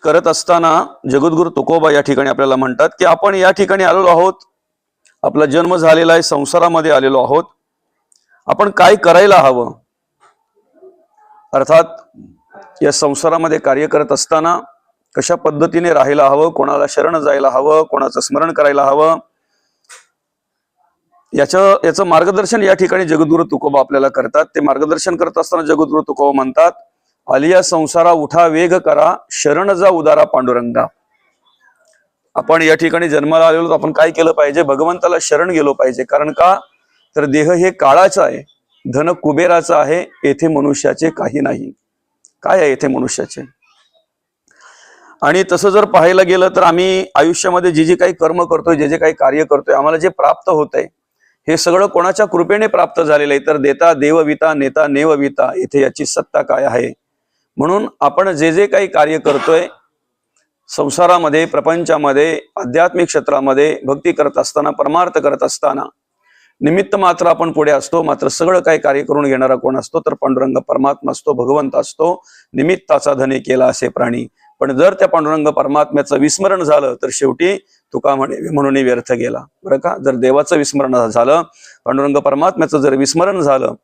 करत असताना जगद्गुरु तुकोबा या ठिकाणी आपल्याला म्हणतात की आपण या ठिकाणी आलेलो आहोत, आपला जन्म झालेला आहे, संसारामध्ये आलेलो आहोत, आपण काय करायला हवं, अर्थात या संसारामध्ये कार्य करत असताना कशा पद्धतीने राहायला हवं, कोणाला शरण जायला हवं, कोणाचं स्मरण करायला हवं, याचं मार्गदर्शन या ठिकाणी जगद्गुरु तुकोबा आपल्याला करतात. ते मार्गदर्शन करत असताना जगद्गुरु तुकोबा म्हणतात, आलिया संसारा उठा वेग करा, शरण जा उदारा पांडुरंगा. आपण या ठिकाणी जन्माला आलेलो, आपण काय केलं पाहिजे, भगवंताला शरण गेलो पाहिजे. कारण का तर देह हे काळाचं आहे, धन कुबेराचं आहे, येथे मनुष्याचे काही नाही. काय आहे येथे मनुष्याचे? आणि तसं जर पाहायला गेलं तर आम्ही आयुष्यामध्ये जे जे काही कर्म करतोय, जे जे काही कार्य करतोय, आम्हाला जे प्राप्त होतंय हे सगळं कोणाच्या कृपेने प्राप्त झालेलं आहे. तर देता देवविता, नेता नेवविता, इथे याची सत्ता काय आहे. म्हणून आपण जे जे काही कार्य करतोय संसारामध्ये, प्रपंचामध्ये, आध्यात्मिक क्षेत्रामध्ये भक्ती करत असताना, परमार्थ करत असताना निमित्त मात्र आपण पुढे असतो, मात्र सगळं काही कार्य करून घेणारा कोण असतो तर पांडुरंग परमात्मा असतो, भगवंत असतो. निमित्ताचा धनी केला असे प्राणी. पण जर त्या पांडुरंग परमात्म्याचं विस्मरण झालं तर शेवटी तुका म्हणून व्यर्थ गेला. बरं का, जर देवाचं विस्मरण झालं, पांडुरंग परमात्म्याचं जर विस्मरण झालं,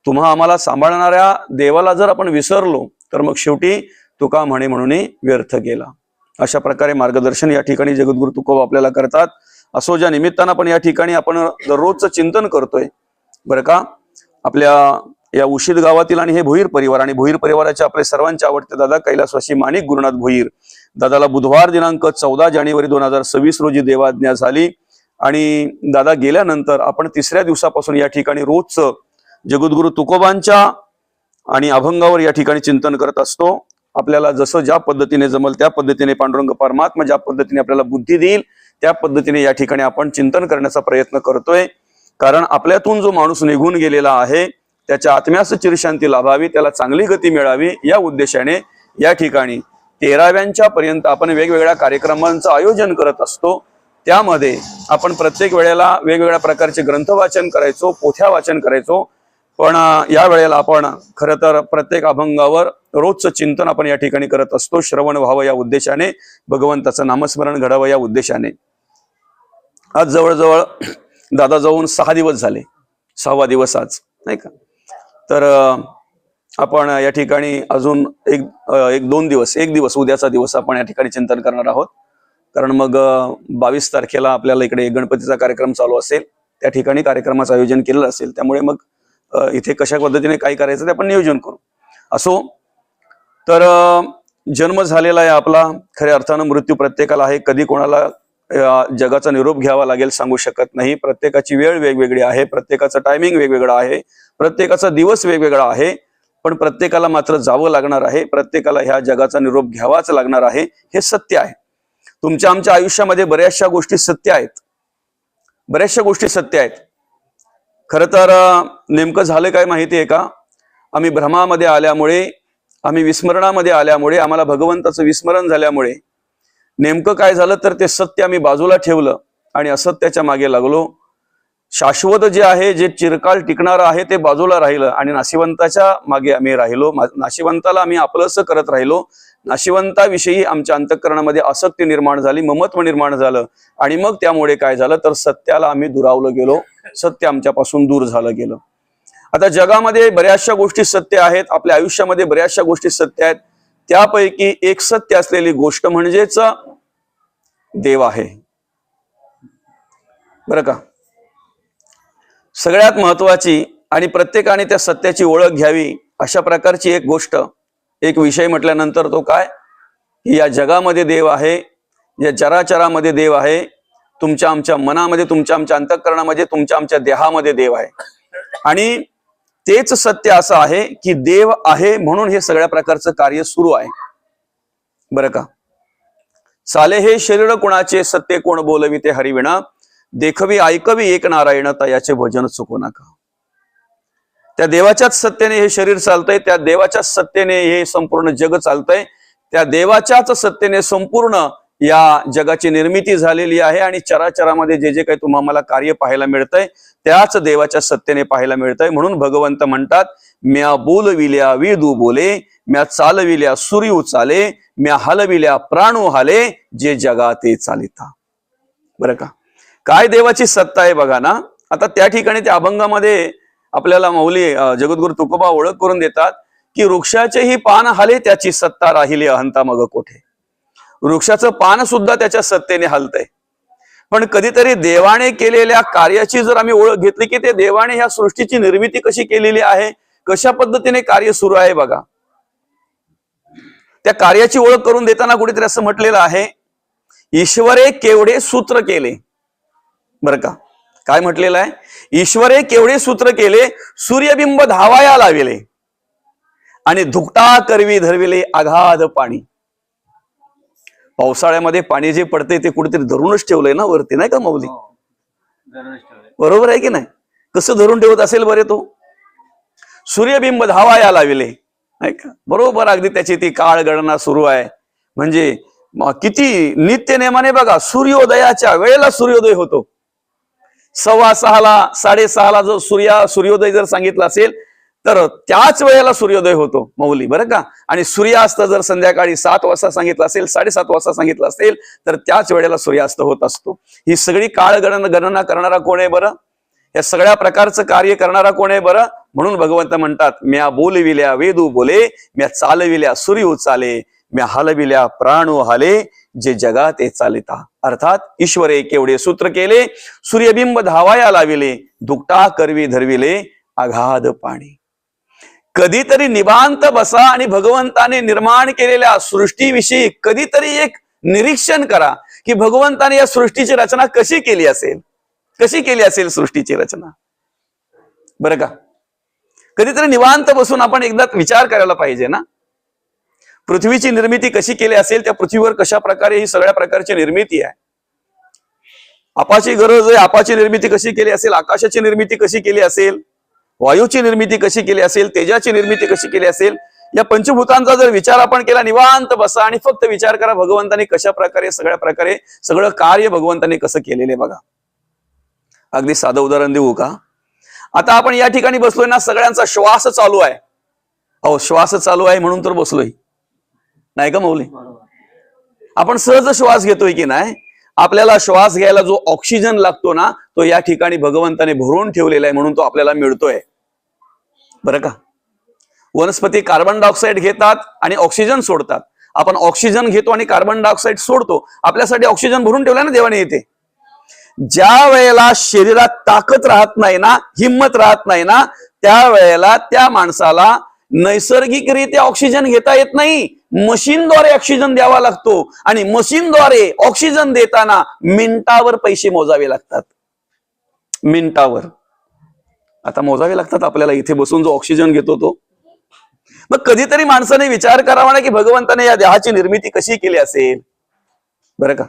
तुम्हा आम्हाला सांभाळणाऱ्या देवाला जर आपण विसरलो तर मग शेवटी तुका म्हणून व्यर्थ गेला. अशा प्रकारे मार्गदर्शन या ठिकाणी जगद्गुरु तुकोबा आपल्याला करतात. असो ज्या निमित्तानं आपण या ठिकाणी आपण दररोजचं चिंतन करतोय, बरं का, आपल्या या उशीद गावातील आणि हे भोईर परिवार, आणि भोईर परिवाराचे आपले सर्वांचे आवडते दादा कैलासवासी माणिक गुरुनाथ भोईर दादाला बुधवार दिनांक 14 जानेवारी 2026 रोजी देवाज्ञा झाली. आणि दादा गेल्यानंतर आपण तिसऱ्या दिवसापासून या ठिकाणी रोजचं जगद्गुरु तुकोबांच्या आणि अभंगावर या ठिकाणी चिंतन करत असतो. आपल्याला जसं ज्या पद्धतीने जमल त्या पद्धतीने पांडुरंग परमात्मा ज्या पद्धतीने आपल्याला बुद्धी देईल त्या पद्धतीने या ठिकाणी आपण चिंतन करण्याचा प्रयत्न करतोय. कारण आपल्यातून जो माणूस निघून गेलेला आहे त्याच्या आत्म्यास चिरशांती लाभावी, त्याला चांगली गती मिळावी, या उद्देशाने या ठिकाणी 13व्यांच्या पर्यंत आपण वेगवेगळ्या कार्यक्रमांचं आयोजन करत असतो. त्यामध्ये आपण प्रत्येक वेळेला वेगवेगळ्या प्रकारचे ग्रंथ वाचन करायचो, पोथ्या वाचन करायचो. पण या वेळेला आपण खरं तर प्रत्येक अभंगावर रोजचं चिंतन आपण या ठिकाणी करत असतो, श्रवण व्हावं या उद्देशाने, भगवंताचं नामस्मरण घडावं या उद्देशाने. आज जवळजवळ दादा जाऊन 6 दिवस झाले, 6वा दिवस आज, नाही का. तर आपण या ठिकाणी अजून एक दिवस उद्याचा दिवस आपण या ठिकाणी चिंतन करणार आहोत. कारण मग 22 तारखेला आपल्याला इकडे गणपतीचा कार्यक्रम चालू असेल, त्या ठिकाणी कार्यक्रमाचं आयोजन केलेलं असेल. त्यामुळे मग इथे कशा पद्धतीने काय करायचं ते आपण नियोजन करू. असो, तर जन्म झालेला आहे आपला, खऱ्या अर्थानं मृत्यू प्रत्येकाला आहे. कधी कोणाला जगाचा निरोप घ्यावा लागेल सांगू शकत नाही. प्रत्येकाची वेळ वेगवेगळी आहे, प्रत्येकाचं टायमिंग वेगवेगळं आहे, प्रत्येकाचा दिवस वेगवेगळा आहे. पण प्रत्येकाला मात्र जावं लागणार आहे, प्रत्येकाला ह्या जगाचा निरोप घ्यावाच लागणार आहे, हे सत्य आहे. तुमच्या आमच्या आयुष्यामध्ये बऱ्याचशा गोष्टी सत्य आहेत, बऱ्याचशा गोष्टी सत्य आहेत. खरं तर नेमकं झालं काय माहिती आहे का, आम्ही भ्रमामध्ये आल्यामुळे, आम्ही विस्मरणामध्ये आल्यामुळे, आम्हाला भगवंताचं विस्मरण झाल्यामुळे नेमकं काय झालं तर ते सत्य आम्ही बाजूला ठेवलं आणि असत्याच्या मागे लागलो. शाश्वत जे आहे, जे चिरकाल टिकणारं आहे ते बाजूला राहिलं आणि नाशिवंताच्या मागे आम्ही राहिलो. नाशिवंताला आम्ही आपलंसं करत राहिलो. नाशिवंताविषयी आमच्या अंतःकरणामध्ये आसक्ती निर्माण झाली, ममत्व निर्माण झालं. आणि मग त्यामुळे काय झालं तर सत्याला आम्ही दुरावलं गेलो, सत्य आमच्यापासून दूर झालं गेलं. आता जगामध्ये बऱ्याचशा गोष्टी सत्य आहेत, आपल्या आयुष्यामध्ये बऱ्याचशा गोष्टी सत्य आहेत. त्यापैकी एक सत्य असलेली गोष्ट म्हणजेच देव आहे, बरं का. सगळ्यात महत्वाची आणि प्रत्येकाने त्या सत्याची ओळख घ्यावी अशा प्रकारची एक गोष्ट, एक विषय म्हटल्यानंतर तो काय, की या जगामध्ये देव आहे, या चराचरामध्ये देव आहे, तुमच्या आमच्या मनामध्ये, तुमच्या आमच्या अंतःकरणामध्ये, तुमच्या आमच्या देहामध्ये देव आहे. आणि तेच सत्य असं आहे की देव आहे म्हणून हे सगळ्या प्रकारचं कार्य सुरू आहे, बरं का. साले हे शरीर कुणाचे, सत्य कोण बोलवी ते हरिविणा, देखवी ऐकवी एक नारायण तयाचे भजन चुकू नका. त्या देवाच्याच सत्तेने हे शरीर चालतंय, त्या देवाच्याच सत्तेने हे संपूर्ण जग चालतंय, त्या देवाच्याच सत्तेने संपूर्ण या जगाची निर्मिती झालेली आहे. आणि चराचरामध्ये जे जे काही तुम्हाला कार्य पाहायला मिळतंय त्याच देवाच्या सत्तेने पाहायला मिळतंय. म्हणून भगवंत म्हणतात, म्या बोलविल्या विदू बोले, म्या चालविल्या सूर्य चाले, म्या हलविल्या प्राणू हाले जे जगाते चालिता. बरं का, काय देवाची सत्ता आहे बघा ना. आता त्या ठिकाणी त्या अभंगामध्ये आपल्याला मौली जगद्गुरु तुकोबा ओळख करून देतात की वृक्षाचेही पान हाले त्याची सत्ता राहिली अहंता मग कोठे. वृक्षाचं पान सुद्धा त्याच्या सत्तेने हलतंय. पण कधीतरी देवाने केलेल्या कार्याची जर आम्ही ओळख घेतली की ते देवाने ह्या सृष्टीची निर्मिती कशी केलेली आहे, कशा पद्धतीने कार्य सुरू आहे बघा. त्या कार्याची ओळख करून देताना कुठेतरी असं म्हटलेलं आहे, ईश्वरे केवढे सूत्र केले. बरं का, काय म्हटलेलं आहे, ईश्वरे केवढे सूत्र केले, सूर्यबिंब धावाया लाविले आणि धुकटा करवी धरविले अगाध पाणी. पावसाळ्यामध्ये पाणी जे पडते ते कुठेतरी धरूनच ठेवलंय ना वरती, नाही का मौली? बरोबर आहे की नाही? कसं धरून ठेवत असेल बरे तो. सूर्यबिंब धावाया लाविले, नाही का? बरोबर अगदी त्याची ती काळ गणना सुरू आहे. म्हणजे किती नित्य नेमाने बघा, सूर्योदयाच्या वेळेला सूर्योदय होतो. 6:15 6:30 जर सूर्योदय जर सांगितलं असेल तर त्याच वेळेला सूर्योदय होतो मौली. बरं का, आणि सूर्यास्त जर संध्याकाळी 7 वाजता सांगितलं असेल, 7:30 वाजता सांगितलं असेल तर त्याच वेळेला सूर्यास्त होत असतो. ही सगळी काळ गणना करणारा कोण आहे बरं? या सगळ्या प्रकारचं कार्य करणारा कोण आहे बरं? म्हणून भगवंत म्हणतात, म्या बोलविल्या वेदू बोले, म्या चालविल्या सूर्य चाले, म्या हलविल्या प्राणू हाले जे जगाते चालिता. अर्थात ईश्वरे केवढे सूत्र केले, सूर्यबिंब धावाया लाविले, दुकटा करवी धरविले अगाध पाणी. कधीतरी निवांत बसा आणि भगवंताने निर्माण केलेल्या सृष्टीविषयी कधीतरी एक निरीक्षण करा की भगवंताने या सृष्टीची रचना कशी केली असेल, कशी केली असेल सृष्टीची रचना. बरं का, कधीतरी निवांत बसून आपण एकदा विचार करायला पाहिजे ना. पृथ्वीची निर्मिती कशी केली असेल, त्या पृथ्वीवर कशा प्रकारे ही सगळ्या प्रकारची निर्मिती आहे. आपाची गरज आहे, आपाची निर्मिती कशी केली असेल, आकाशाची निर्मिती कशी केली असेल, वायूची निर्मिती कशी केली असेल, तेजाची निर्मिती कशी केली असेल. या पंचभूतांचा जर विचार आपण केला, निवांत बसा आणि फक्त विचार करा भगवंताने कशा प्रकारे सगळ्या प्रकारे सगळं कार्य भगवंताने कसं केलेले बघा. अगदी साधं उदाहरण देऊ का? आता आपण या ठिकाणी बसलोय ना, सगळ्यांचा श्वास चालू आहे. अहो, श्वास चालू आहे म्हणून तर बसलोय, नाही का मौली? आपण सहज श्वास घेतोय की नाही? आपल्याला श्वास घ्यायला जो ऑक्सिजन लागतो ना, तो या ठिकाणी भगवंताने भरून ठेवलेला आहे म्हणून तो आपल्याला मिळतोय. बरं का, वनस्पती कार्बन डायऑक्साईड घेतात आणि ऑक्सिजन सोडतात. आपण ऑक्सिजन घेतो आणि कार्बन डायऑक्साईड सोडतो. आपल्यासाठी ऑक्सिजन भरून ठेवलाय ना देवाने येते. ज्या वेळेला शरीरात ताकद राहत नाही ना, हिंमत राहत नाही ना, त्या वेळेला त्या माणसाला नैसर्गिकरित्या ऑक्सिजन घेता येत नाही, मशीनद्वारे ऑक्सिजन द्यावा लागतो. आणि मशीनद्वारे ऑक्सिजन देताना मिनिटावर पैसे मोजावे लागतात. मिनिटावर आता मोजावे लागतात आपल्याला इथे बसून जो ऑक्सिजन घेतो तो. मग कधीतरी माणसाने विचार करावा ना की भगवंताने या देहाची निर्मिती कशी केली असेल. बरं का,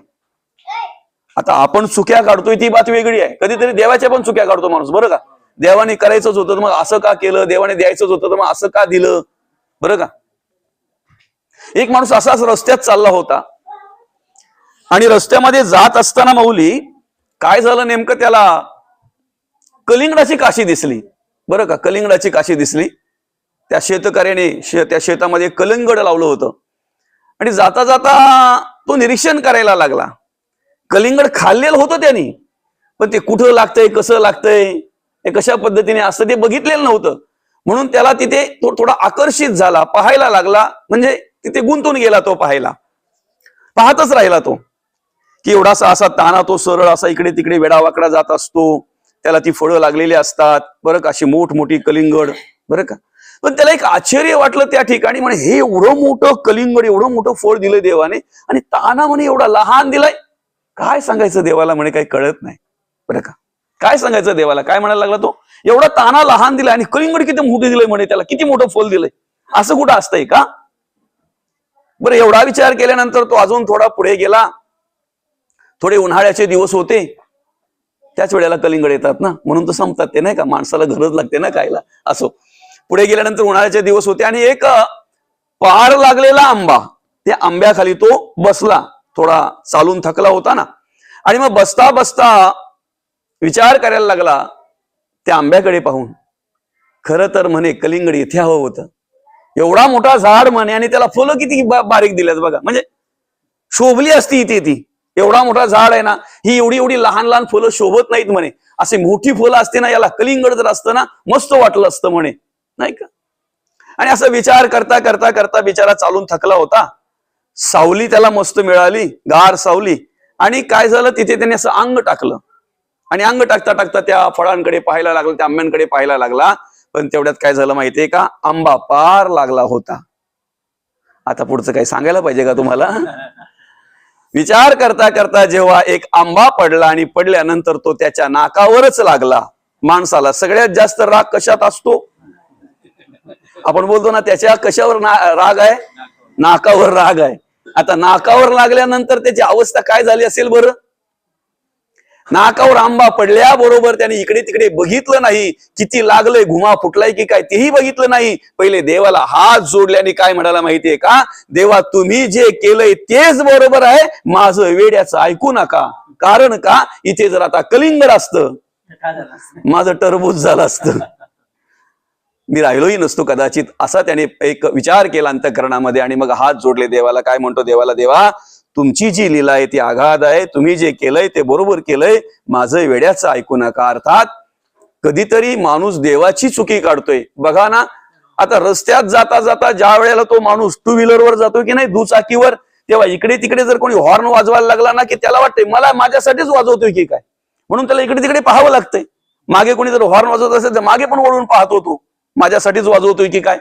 आता आपण चुक्या काढतोय ती बात वेगळी आहे. कधीतरी देवाच्या पण चुक्या काढतो माणूस. बरं का, देवाने करायचंच होतं मग असं का केलं, देवाने द्यायचंच होतं तर मग असं का दिलं. बरं का, एक माणूस असाच रस्त्यात चालला होता आणि रस्त्यामध्ये जात असताना मौली काय झालं नेमकं, त्याला कलिंगडाची काशी दिसली. बरं का, कलिंगडाची काशी दिसली. त्या शेतकऱ्याने त्या शेतामध्ये कलिंगड लावलं होतं आणि जाता जाता तो निरीक्षण करायला लागला. कलिंगड खाल्लेलं होतं त्यांनी, पण ते कुठं लागतंय, कसं लागतंय, हे कशा पद्धतीने असतं ते बघितलेलं नव्हतं. म्हणून त्याला तिथे तो थोडा आकर्षित झाला, पाहायला लागला. म्हणजे तिथे गुंतून गेला तो, पाहायला पाहतच राहिला तो की एवढासा असा ताना तो सरळ असा इकडे तिकडे वेडावाकडा जात असतो. त्याला ती फळं लागलेली असतात. बरं का, अशी मोठमोठी कलिंगड. बरं का, पण त्याला एक आश्चर्य वाटलं त्या ठिकाणी. म्हणे हे एवढं मोठं कलिंगड, एवढं मोठं फळ दिलं देवाने आणि ताना म्हणे एवढा लहान दिलाय. काय सांगायचं देवाला, म्हणे काही कळत नाही. बरं का, काय सांगायचं देवाला, काय म्हणायला लागला तो, एवढा ताना लहान दिलाय आणि कलिंगड किती मोठं दिलंय, म्हणे त्याला किती मोठं फळ दिलंय, असं कुठं असतंय का. बरं, एवढा विचार केल्यानंतर तो अजून थोडा पुढे गेला. थोडे उन्हाळ्याचे दिवस होते, त्याच वेळेला कलिंगड येतात ना, म्हणून तर संपतात ते, नाही का, माणसाला गरज लागते ना खायला. असो, पुढे गेल्यानंतर उन्हाळ्याचे दिवस होते आणि एक पाड लागलेला आंबा, त्या आंब्याखाली तो बसला. थोडा चालून थकला होता ना, आणि मग बसता बसता विचार करायला लागला त्या आंब्याकडे पाहून. खरं तर म्हणे कलिंगड इथे हवं होतं, एवढा मोठा झाड म्हणे आणि त्याला फुलं किती बारीक दिल्यात बघा, म्हणजे शोभली असती इथे ती. एवढा मोठा झाड आहे ना, ही एवढी एवढी लहान लहान फुलं शोभत नाहीत म्हणे, असे मोठी फुलं असते ना, याला कलिंगड जर असतं ना मस्त वाटलं असतं म्हणे, नाही का. आणि असं विचार करता करता करता बिचारा चालून थकला होता. सावली त्याला मस्त मिळाली, गार सावली, आणि काय झालं तिथे त्याने असं अंग टाकलं आणि अंग टाकता टाकता त्या फळांकडे पाहायला लागला, त्या आंब्यांकडे पाहायला लागला. पण तेवढ्यात काय झालं माहितीये का, आंबा पार लागला होता. आता पुढचं काही सांगायला पाहिजे का तुम्हाला. विचार करता करता जेव्हा एक आंबा पडला आणि पडल्यानंतर तो त्याच्या नाकावरच लागला. माणसाला सगळ्यात जास्त राग कशात असतो, आपण बोलतो ना, त्याच्या कशावर राग आहे, नाकावर राग आहे. आता नाकावर लागल्यानंतर त्याची अवस्था काय झाली असेल बरं. नाकावर आंबा पडल्याबरोबर त्याने इकडे तिकडे बघितलं नाही, किती लागलंय, घुमा फुटलाय की काय तेही बघितलं नाही. पहिले देवाला हात जोडल्याने काय म्हणाला माहितीये का, देवा तुम्ही जे केलंय तेच बरोबर आहे, माझं वेड्याचं ऐकू नका. कारण का, इथे जर आता कलिंगड असतं माझं टरबूज झालं असतं, मी राहिलोही नसतो कदाचित. असा त्याने एक विचार केला अंतःकरणामध्ये आणि मग हात जोडले देवाला. काय म्हणतो देवाला, देवा तुमची जी लीला आहे ती आघाद आहे, तुम्ही जे केलंय ते बरोबर केलंय, माझं वेड्याचं ऐकू नका. अर्थात कधीतरी माणूस देवाची चुकी काढतोय बघा ना. आता रस्त्यात जाता जाता ज्या वेळेला तो माणूस टू व्हीलरवर जातोय की नाही, दुचाकीवर, तेव्हा इकडे तिकडे जर कोणी हॉर्न वाजवायला लागला ना, की त्याला वाटतंय मला माझ्यासाठीच वाजवतोय की काय, म्हणून त्याला इकडे तिकडे पाहावं लागतंय. मागे कोणी जर हॉर्न वाजवत असेल तर मागे पण वळून पाहतो, तो माझ्यासाठीच वाजवतोय की काय.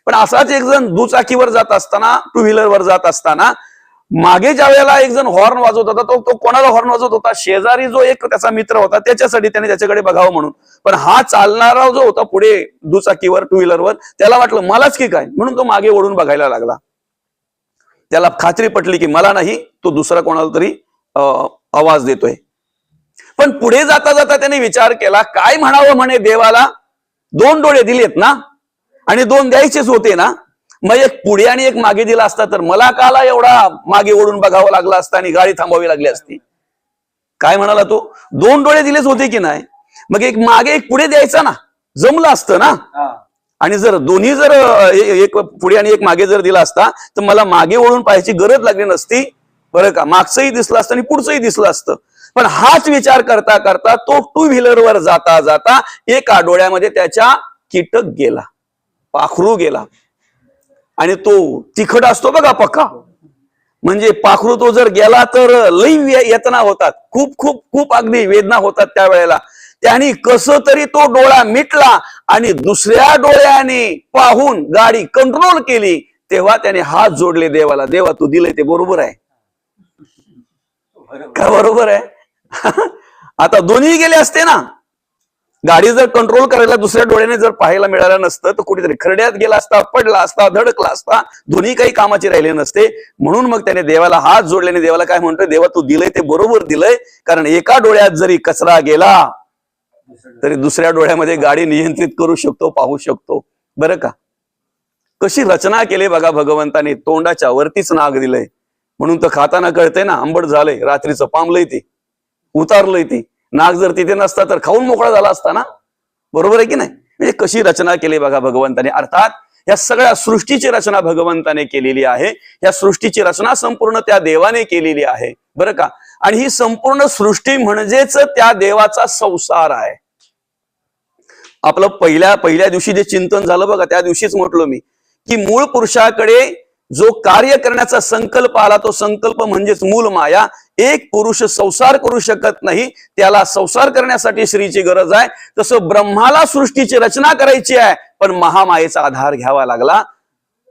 पण असाच एक जण दुचाकीवर जात असताना, टू व्हीलरवर जात असताना, मागे ज्या वेळेला एक जण हॉर्न वाजवत होता, तो कोणाला हॉर्न वाजवत होता, शेजारी जो एक त्याचा मित्र होता त्याच्यासाठी, त्याने त्याच्याकडे बघावं म्हणून. पण हा चालणारा जो होता पुढे दुचाकीवर, टू व्हीलरवर, त्याला वाटलं मलाच की काय, म्हणून तो मागे वळून बघायला लागला. त्याला खात्री पटली की मला नाही, तो दुसरा कोणाला तरी आवाज देतोय. पण पुढे जाता जाता त्याने विचार केला, काय म्हणावं म्हणे देवाला, 2 डोळे दिलेत ना, आणि 2 द्यायचेच होते ना, मग एक पुढे आणि एक मागे दिला असता तर मला काला एवढा मागे ओढून बघावं लागला असता आणि गाडी थांबवावी लागली असती. काय म्हणाला तो, 2 डोळे दिलेच होते की नाही, मग एक मागे एक पुढे द्यायचा ना, जमलं असतं ना. आणि जर दोन्ही जर एक पुढे आणि एक मागे जर दिला असता तर मला मागे ओढून पाहायची गरज लागली नसती, बरं का. मागचंही दिसलं असतं आणि पुढचंही दिसलं असतं. पण हाच विचार करता करता तो टू व्हीलरवर जाता जाता एका डोळ्यामध्ये त्याच्या कीटक गेला, पाखरू गेला. आणि तो तिखट असतो बघा पक्का, म्हणजे पाखरू तो जर गेला तर लई यातना होतात, खूप खूप खूप अगदी वेदना होतात त्या वेळेला. त्याने कसं तरी तो डोळा मिटला आणि दुसऱ्या डोळ्याने पाहून गाडी कंट्रोल केली. तेव्हा त्याने हात जोडले देवाला, देवा तू दिलंय ते बरोबर आहे का, बरोबर आहे. आता दोन्ही गेले असते ना, गाडी जर कंट्रोल करायला दुसऱ्या डोळ्याने जर पाहायला मिळालं नसतं तर कुठेतरी खरड्यात गेला असता, पडला असता, धडकला असता, दोन्ही काही कामाचे राहिले नसते. म्हणून मग त्याने देवाला हात जोडल्याने देवाला काय म्हणतोय, देवा तू दिलंय ते बरोबर दिलंय, कारण एका डोळ्यात जरी कचरा गेला तरी दुसऱ्या डोळ्यामध्ये गाडी नियंत्रित करू शकतो, पाहू शकतो, बरं का. कशी रचना केली बघा भगवंताने, तोंडाच्या वरतीच नाक दिलंय, म्हणून तर खाताना कळतंय ना, आंबट झालंय, रात्रीचं पामलंय ते, उतारलंय ते. नाक जर तिथे नसता तर खाऊन मोकळा झाला असता ना, बरोबर आहे की नाही. म्हणजे कशी रचना केली बघा भगवंताने. अर्थात या सगळ्या सृष्टीची रचना भगवंताने केलेली आहे, या सृष्टीची रचना संपूर्ण त्या देवाने केलेली आहे, बरं का. आणि ही संपूर्ण सृष्टी म्हणजेच त्या देवाचा संसार आहे. आपलं पहिल्या दिवशी जे चिंतन झालं बघा, त्या दिवशीच म्हटलो मी की मूळ पुरुषाकडे जो कार्य करण्याचा संकल्प आला, तो संकल्प म्हणजेच मूल माया. एक पुरुष संसार करू शकत नाही, त्याला संसार करण्यासाठी श्रीची गरज आहे. तसं ब्रह्माला सृष्टीची रचना करायची आहे, पण महामायेचा आधार घ्यावा लागला,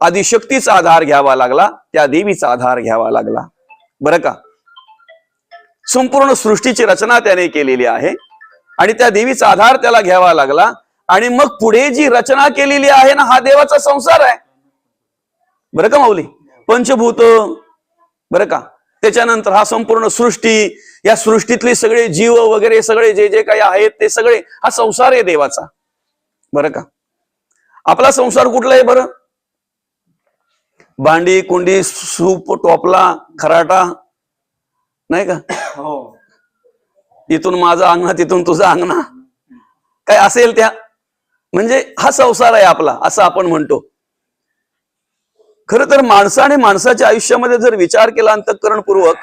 आदिशक्तीचा आधार घ्यावा लागला, त्या देवीचा आधार घ्यावा लागला, बरं का. संपूर्ण सृष्टीची रचना त्याने केलेली आहे आणि त्या देवीचा आधार त्याला घ्यावा लागला. आणि मग पुढे जी रचना केलेली आहे ना, हा देवाचा संसार आहे, बरं का माऊली. पंचभूत, बरं का. त्याच्यानंतर हा संपूर्ण सृष्टी, या सृष्टीतले सगळे जीव वगैरे सगळे जे जे काही आहेत ते सगळे, हा संसार आहे देवाचा, बरं का. आपला संसार कुठला आहे बरं, भांडी कुंडी सूप टोपला खराटा, नाही का. इथून माझा अंगणा तिथून तुझा अंगणा, काय असेल त्या, म्हणजे हा संसार आहे आपला, असं आपण म्हणतो. खरं तर माणसाने माणसाच्या आयुष्यामध्ये जर विचार केला अंतःकरणपूर्वक,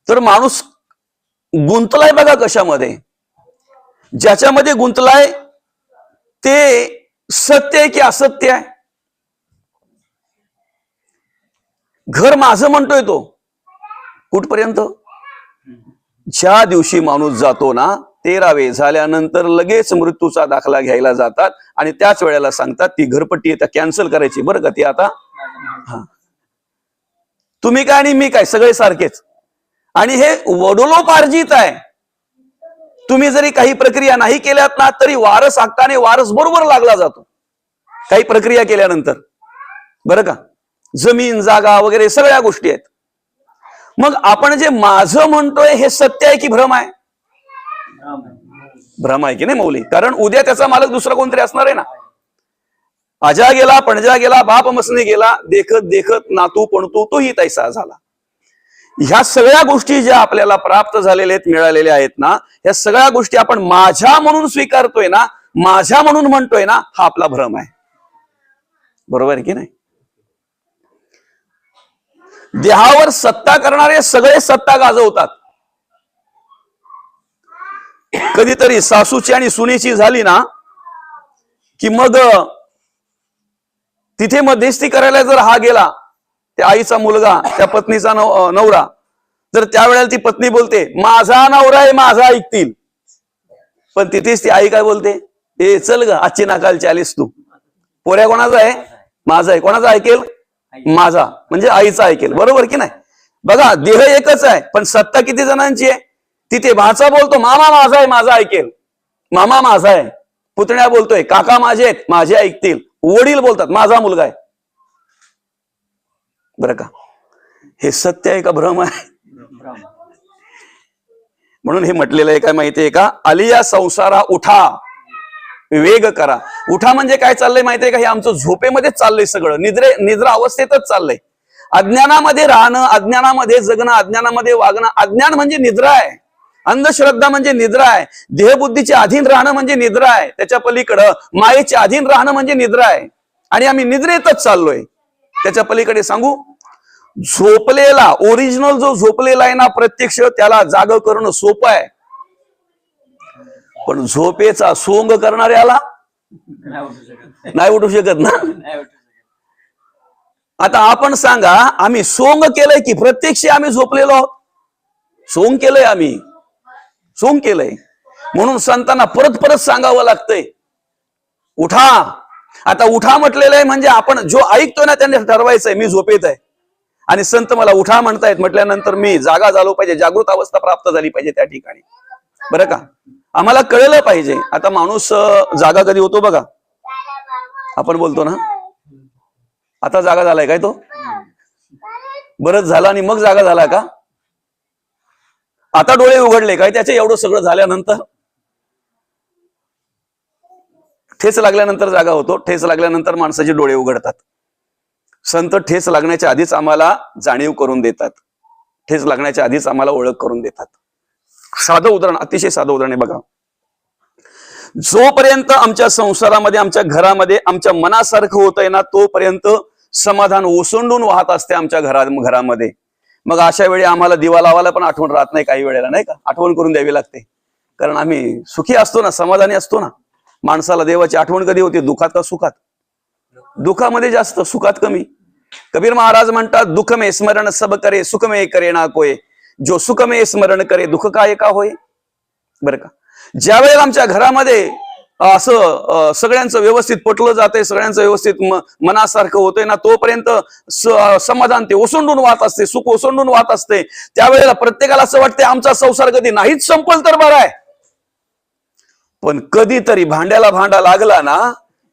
तर माणूस गुंतलाय बघा कशामध्ये. ज्याच्यामध्ये गुंतलाय ते सत्य आहे की असत्य आहे. घर माझं म्हणतोय तो कुठपर्यंत? ज्या दिवशी माणूस जातो ना 13वे झाल्यानंतर लगेच मृत्यूचा दाखला घ्यायला जातात आणि त्याच वेळेला सांगतात ती घरपट्टी आता कॅन्सल करायची बरं का, ती आता तुम्ही काय आणि मी काय सगळे सारखेच. आणि हे वडिलोपार्जित आहे. तुम्ही जरी काही प्रक्रिया नाही केल्यात ना तरी वारस हक्काने वारस बरोबर लागला जातो काही प्रक्रिया केल्यानंतर बरं का. जमीन जागा वगैरे सगळ्या गोष्टी आहेत. मग आपण जे माझं म्हणतोय हे सत्य आहे की भ्रम आहे? भ्रम आहे की नाही मौली? कारण उद्या त्याचा मालक दुसरा कोणतरी असणार आहे ना. आजा गेला पणजा गेला बाप मसने गेला, देखत देखत नातू पणतू तोही तैसा झाला. ह्या सगळ्या गोष्टी ज्या आपल्याला प्राप्त झालेल्या आहेत मिळालेल्या आहेत ना, ह्या सगळ्या गोष्टी आपण माझ्या म्हणून स्वीकारतोय ना, माझ्या म्हणून म्हणतोय ना, हा आपला भ्रम आहे. बरोबर आहे की नाही? देहावर सत्ता करणारे सगळे सत्ता गाजवतात. कधीतरी सासूची आणि सुनेची झाली ना की मग तिथे मध्यस्थी करायला जर हा गेला, त्या आईचा मुलगा त्या पत्नीचा नवरा, तर त्यावेळेला ती पत्नी बोलते माझा नवरा आहे माझा ऐकतील. पण तिथेच ती आई काय बोलते, ए चल ग आजची नाकालची आलीस तू. पोऱ्या कोणाचा आहे? माझा आहे. कोणाचा ऐकेल? माझा, म्हणजे आईचा ऐकेल. बरोबर की नाही? बघा देह एकच आहे पण सत्ता किती जणांची आहे. तिथे भाचा बोलतो मामा माझा आहे माझा ऐकेल, मामा माझा आहे. पुतण्या बोलतोय काका माझे आहेत माझे ऐकतील. वडील बोलतात माझा मुलगा आहे. बरं का, हे सत्य आहे का भ्रम आहे? म्हणून हे म्हटलेलं आहे काय माहितीये का, आलिया संसारा उठा वेग करा. उठा म्हणजे काय चाललंय माहितीये का, हे आमचं झोपेमध्ये चाललंय सगळं, निद्रा अवस्थेतच चाललंय. अज्ञानामध्ये राहणं, अज्ञानामध्ये जगणं, अज्ञानामध्ये वागणं. अज्ञान म्हणजे निद्रा आहे, अंधश्रद्धा म्हणजे निद्रा आहे, देहबुद्धीच्या अधीन राहणं म्हणजे निद्रा आहे, त्याच्या पलीकडं मायेच्या अधीन राहणं म्हणजे निद्रा आहे. आणि आम्ही निद्रेतच चाललोय. त्याच्या पलीकडे सांगू, झोपलेला ओरिजिनल जो झोपलेला आहे ना प्रत्यक्ष, त्याला जाग करणं सोपं आहे. पण झोपेचा सोंग करणाऱ्याला नाही उठू शकत ना. आता आपण सांगा, आम्ही सोंग केलंय की प्रत्यक्ष आम्ही झोपलेलो आहोत? सोंग केलंय, आम्ही सोंग केलंय. म्हणून संतांना परत परत सांगावं लागतंय उठा. आता उठा म्हटलेलं आहे म्हणजे आपण जो ऐकतोय ना त्यांनी ठरवायचंय मी झोपेत आहे, आणि संत मला उठा म्हणतायत म्हटल्यानंतर मी जागा झालो पाहिजे, जागृत अवस्था प्राप्त झाली पाहिजे त्या ठिकाणी. बरं का, आम्हाला कळलं पाहिजे. आता माणूस जागा कधी होतो बघा, आपण बोलतो ना आता जागा झालाय काय, तो बरंच झाला आणि मग जागा झाला का? आता डोळे उघडले काय त्याचे? एवढं सगळं झाल्यानंतर ठेच लागल्यानंतर जागा होतो. ठेच लागल्यानंतर माणसाचे डोळे उघडतात. संत ठेच लागण्याच्या आधीच आम्हाला जाणीव करून देतात, ठेच लागण्याच्या आधीच आम्हाला ओळख करून देतात. साधं उदाहरण, अतिशय साधं उदाहरण आहे बघा. जोपर्यंत आमच्या संसारामध्ये आमच्या घरामध्ये आमच्या मनासारखं होतंय ना तोपर्यंत समाधान ओसंडून वाहत असते आमच्या घरामध्ये. मग अशा वेळी आम्हाला दिवा लावायला पण आठवण राहत नाही काही वेळेला, नाही का? आठवण करून द्यावी लागते, कारण आम्ही सुखी असतो ना, समाधानी असतो ना. माणसाला देवाची आठवण कधी होते? दुःखात का सुखात? दुःखामध्ये जास्त, सुखात कमी. कबीर महाराज म्हणतात दुःख में स्मरण सब करे, सुख में करे ना कोय, जो सुख में स्मरण करे दुःख काय का होय. बरं का, ज्या वेळेला आमच्या घरामध्ये असं सगळ्यांचं व्यवस्थित पटलं जातंय, सगळ्यांचं व्यवस्थित मनासारखं होतंय ना तोपर्यंत समाधान ते ओसंडून वाहत असते, सुख ओसंडून वाहत असते. त्यावेळेला प्रत्येकाला असं वाटतंय आमचा संसार कधी नाहीच संपल तर बरं आहे. पण कधीतरी भांड्याला भांडा लागला ना,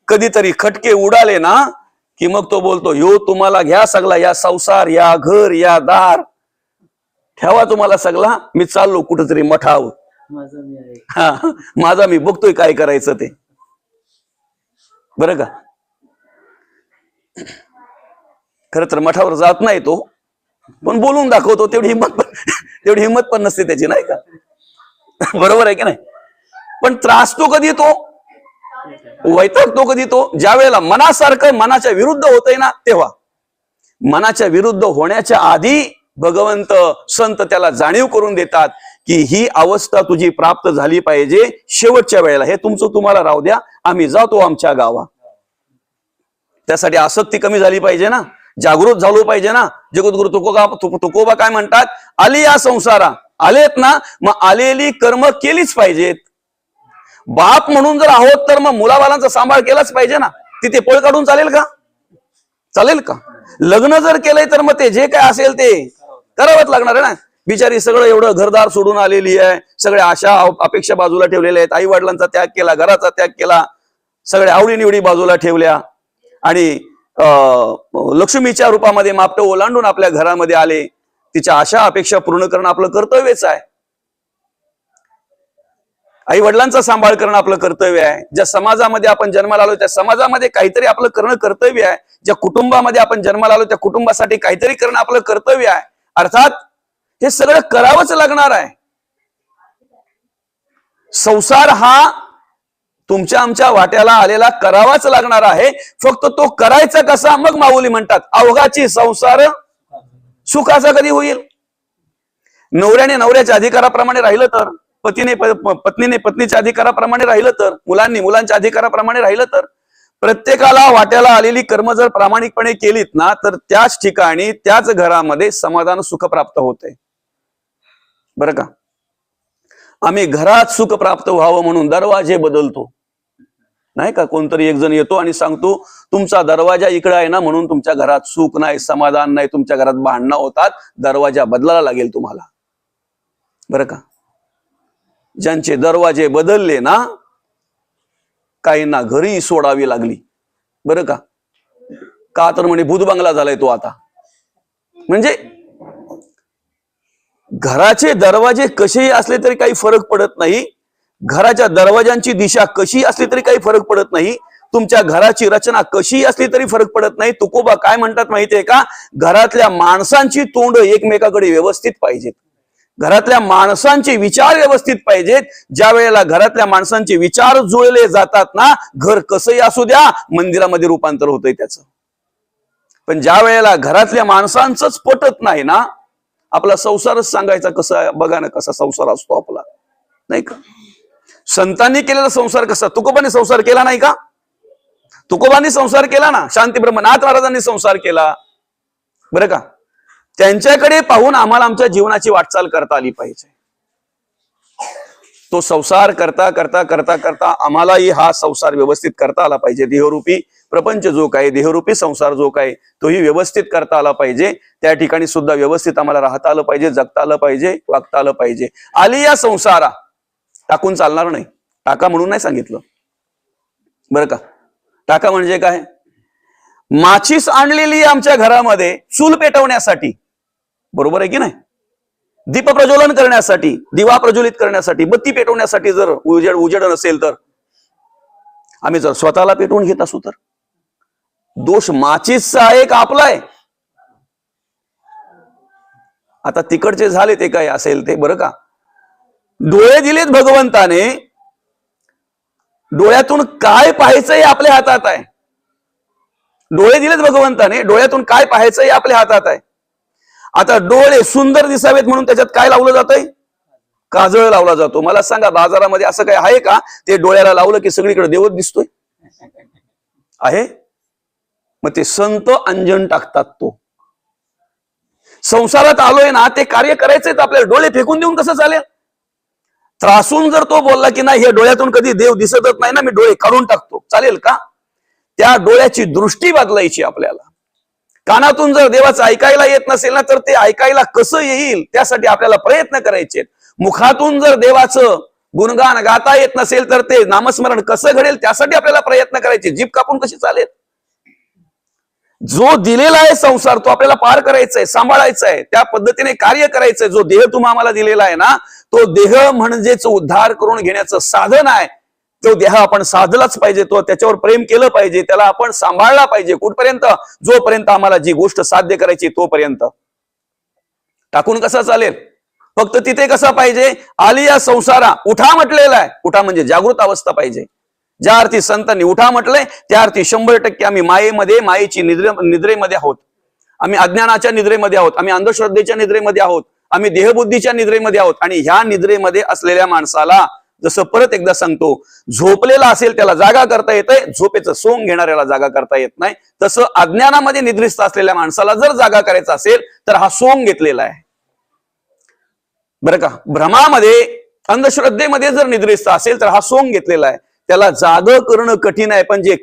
कधीतरी खटके उडाले ना, की मग तो बोलतो ह्यो तुम्हाला घ्या सगळा, या संसार, या घर, या दार ठेवा तुम्हाला सगळा, मी चाललो कुठेतरी मठावर, माझा मी बघतोय काय करायचं ते. बरं का, खर तर मठावर जात नाही तो, पण बोलून दाखवतो. तेवढी हिंमत पण नसते त्याची, नाही का? बरोबर आहे की नाही? पण त्रास तो कधी येतो? वैतागतो कधी तो, ज्या वेळेला मनासारखं मनाच्या विरुद्ध होतंय ना तेव्हा. मनाच्या विरुद्ध होण्याच्या आधी भगवंत संत त्याला जाणीव करून देतात की ही अवस्था तुझी प्राप्त झाली पाहिजे शेवटच्या वेळेला. हे तुमचं तुम्हाला राहू द्या, आम्ही जातो आमच्या गावा. त्यासाठी आसक्ती कमी झाली पाहिजे ना, जागृत झालो पाहिजे ना. जगद्गुरु तुकोबा काय म्हणतात, आली या संसारा, आलेत ना, मग आलेली कर्म केलीच पाहिजेत. बाप म्हणून जर आहोत तर मग मुलाबालांचा सांभाळ केलाच पाहिजे ना. तिथे पळ काढून चालेल का? चालेल का? लग्न जर केलंय तर मग ते जे काय असेल ते करावंच लागणार आहे ना. बिचारी सगळं एवढं घरदार सोडून आलेली आहे, सगळ्या आशा अपेक्षा बाजूला ठेवलेल्या आहेत, आई वडिलांचा त्याग केला, घराचा त्याग केला, सगळ्या आवडीनिवडी बाजूला ठेवल्या आणि लक्ष्मीच्या रूपामध्ये मापटं ओलांडून आपल्या घरामध्ये आले. तिच्या आशा अपेक्षा पूर्ण करणं आपलं कर्तव्यच आहे. आई वडिलांचा सांभाळ करणं आपलं कर्तव्य आहे. ज्या समाजामध्ये आपण जन्माला आलो त्या समाजामध्ये काहीतरी आपलं करणं कर्तव्य आहे. ज्या कुटुंबामध्ये आपण जन्माला आलो त्या कुटुंबासाठी काहीतरी करणं आपलं कर्तव्य आहे. अर्थात हे सगळं करावंच लागणार आहे. संसार हा तुमच्या आमच्या वाट्याला आलेला करावाच लागणार आहे. फक्त तो करायचा कसा, मग माऊली म्हणतात अवघाची संसार सुखाचा कधी होईल. नवऱ्याने नवऱ्याच्या अधिकाराप्रमाणे राहिलं तर, पत्नीने पत्नीच्या अधिकाराप्रमाणे राहिलं तर, मुलांनी मुलांच्या अधिकाराप्रमाणे राहिलं तर, प्रत्येकाला वाट्याला आलेली कर्म जर प्रामाणिकपणे केलीत ना तर त्याच ठिकाणी त्याच घरामध्ये समाधान सुख प्राप्त होते. बरं का? आम्ही घरात सुख प्राप्त व्हावं म्हणून दरवाजे बदलतो नाही का. कोणतरी एक जण येतो आणि सांगतो तुमचा दरवाजा इकडे आहे ना म्हणून तुमच्या घरात सुख नाही, समाधान नाही, तुमच्या घरात भांडणं होतात, दरवाजा बदलायला लागेल तुम्हाला. बरं का? ज्यांचे दरवाजे बदलले ना, काहींना घरी सोडावी लागली. बरं का? का तर म्हणे भूत बंगला झालाय तो आता. म्हणजे घराचे दरवाजे कसेही असले तरी काही फरक पडत नाही, घराच्या दरवाजांची दिशा कशी असली तरी काही फरक पडत नाही, तुमच्या घराची रचना कशी असली तरी फरक पडत नाही. तुकोबा काय म्हणतात माहितीये का, घरातल्या माणसांची तोंड एकमेकाकडे व्यवस्थित पाहिजेत, घरातल्या माणसांचे विचार व्यवस्थित पाहिजेत. ज्या वेळेला घरातल्या माणसांचे विचार जुळले जातात ना, घर कसंही असू द्या मंदिरामध्ये रूपांतर होतंय त्याचं. पण ज्या वेळेला घरातल्या माणसांचंच पटत नाही ना, आपला संसारच सांगायचा कसा, बघा ना कसा संसार असतो आपला, नाही का? संतांनी केलेला संसार कसा, तुकोबाने संसार केला नाही का? तुकोबांनी संसार केला ना, शांती ब्रह्मनाथ महाराजांनी संसार केला. बरं का? त्यांच्याकडे पाहून आम्हाला आमच्या जीवनाची वाटचाल करता आली पाहिजे. तो संसार करता करता करता करता आम्हालाही हा संसार व्यवस्थित करता आला पाहिजे. देहरूपी प्रपंच जो काय, देहरूपी संसार जो काय, तोही व्यवस्थित करता आला पाहिजे. त्या ठिकाणी सुद्धा व्यवस्थित आम्हाला राहता आलं पाहिजे, जगता आलं पाहिजे, वागता आलं पाहिजे. आली या संसारा, टाकून चालणार नाही. टाका म्हणून नाही सांगितलं. बरं का? टाका म्हणजे काय, माचीस आणलेली आमच्या घरामध्ये चूल पेटवण्यासाठी, बरोबर आहे की नाही, दीप प्रज्वलन करण्यासाठी, दिवा प्रज्वलित करण्यासाठी, बत्ती पेटवण्यासाठी जर उजेड नसेल तर, आम्ही जर स्वतःला पेटवून घेत असू तर दोष माचीसचा आहे का आपला आहे? आता तिकडचे झाले ते काय असेल ते. बरं का? डोळे दिलेत भगवंताने, डोळ्यातून काय पाहायचंय आपल्या हातात आहे. डोळे दिलेत भगवंताने, डोळ्यातून काय पाहायचंय आपल्या हातात आहे. आता डोळे सुंदर दिसावेत म्हणून त्याच्यात काय लावलं जातंय, काजळ लावला जातो. मला सांगा बाजारामध्ये असं काय आहे का, ते डोळ्याला लावलं की सगळीकडे देवच दिसतोय आहे? मग ते संत अंजन टाकतात. तो संसारात आलोय ना, ते कार्य करायचंय, आपल्याला डोळे फेकून देऊन कसं चालेल? त्रासून जर तो बोलला की नाही हे डोळ्यातून कधी देव दिसतच नाही ना, मी डोळे काढून टाकतो, चालेल का? त्या डोळ्याची दृष्टी बदलायची आपल्याला. कानातून जर देवाचं ऐकायला येत नसेल ना, तर ते ऐकायला कसं येईल त्यासाठी आपल्याला प्रयत्न करायचे. मुखातून जर देवाचं गुणगान गाता येत नसेल तर ते नामस्मरण कसं घडेल त्यासाठी आपल्याला प्रयत्न करायचे. जीभ कापून कशी चालेल? जो दिलेला आहे संसार तो आपल्याला पार करायचा आहे, सांभाळायचा आहे, त्या पद्धतीने कार्य करायचंय. जो देह तुम्हाला आम्हाला दिलेला आहे ना, तो देह म्हणजेच उद्धार करून घेण्याचं साधन आहे. तो देह आपण साधलाच पाहिजे, तो त्याच्यावर प्रेम केलं पाहिजे, त्याला आपण सांभाळला पाहिजे. कुठपर्यंत? जोपर्यंत आम्हाला जी गोष्ट साध्य करायची तोपर्यंत. टाकून कसा चालेल? फक्त तिथे कसा पाहिजे, आली या संसारा, उठा म्हटलेला आहे. उठा म्हणजे जागृत अवस्था पाहिजे. ज्या अर्थी संतांनी उठा म्हटलंय त्या अर्थी 100% आम्ही मायेची निद्रेमध्ये आहोत. आम्ही अज्ञानाच्या निद्रेमध्ये आहोत, आम्ही अंधश्रद्धेच्या निद्रेमध्ये आहोत, आम्ही देहबुद्धीच्या निद्रेमध्ये आहोत. आणि ह्या निद्रेमध्ये असलेल्या माणसाला, जसं परत एकदा सांगतो, झोपलेला असेल त्याला जागा करता येतंय, झोपेचं सोंग घेणाऱ्याला जागा करता येत नाही. तसं अज्ञानामध्ये निद्रिस्त असलेल्या माणसाला जर जागा करायचा असेल तर हा सोंग घेतलेला आहे बरं का. भ्रमामध्ये अंधश्रद्धेमध्ये जर निद्रिस्त असेल तर हा सोंग घेतलेला आहे. त्याला जाग करणं कठीण आहे, पण जे